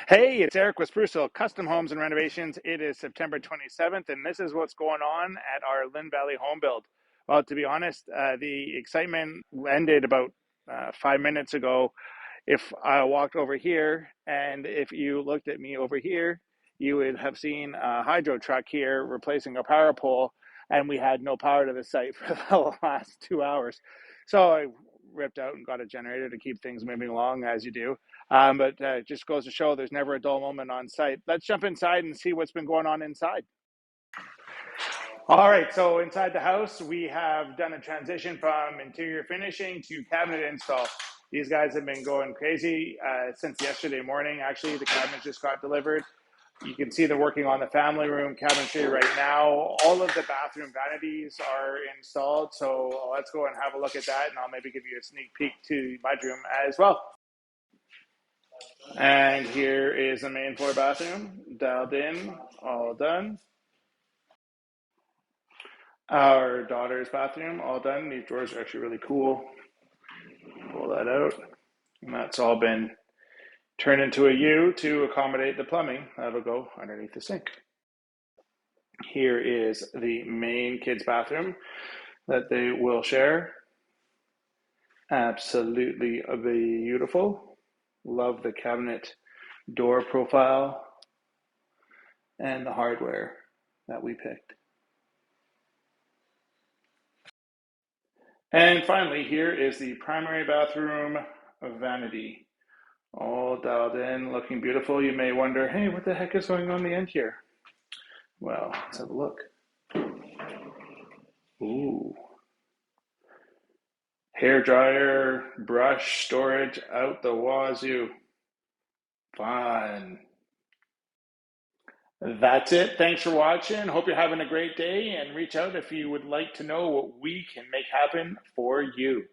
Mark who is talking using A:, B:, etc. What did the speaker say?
A: Hey, it's Eric with Sprucehill Custom Homes and Renovations. It is September 27th, and this is what's going on at our Lynn Valley home build. Well, to be honest, the excitement ended about 5 minutes ago. If I walked over here and if you looked at me over here, you would have seen a hydro truck here replacing a power pole, and we had no power to the site for the last 2 hours. So I ripped out and got a generator to keep things moving along as you do. But it just goes to show there's never a dull moment on site. Let's jump inside and see what's been going on inside. All right, so inside the house, we have done a transition from interior finishing to cabinet install. These guys have been going crazy since yesterday morning. Actually, the cabinets just got delivered. You can see they're working on the family room cabinetry right now. All of the bathroom vanities are installed. So let's go and have a look at that, and I'll maybe give you a sneak peek to my room as well. And here is the main floor bathroom, dialed in, all done. Our daughter's bathroom, all done. These drawers are actually really cool. Pull that out. And that's all been turned into a U to accommodate the plumbing. That'll go underneath the sink. Here is the main kids' bathroom that they will share. Absolutely beautiful. Love the cabinet door profile and the hardware that we picked. And finally, here is the primary bathroom vanity. All dialed in, looking beautiful. You may wonder, hey, what the heck is going on the end here? Well, let's have a look. Ooh. Hair dryer, brush, storage out the wazoo. Fun. That's it. Thanks for watching. Hope you're having a great day, and reach out if you would like to know what we can make happen for you.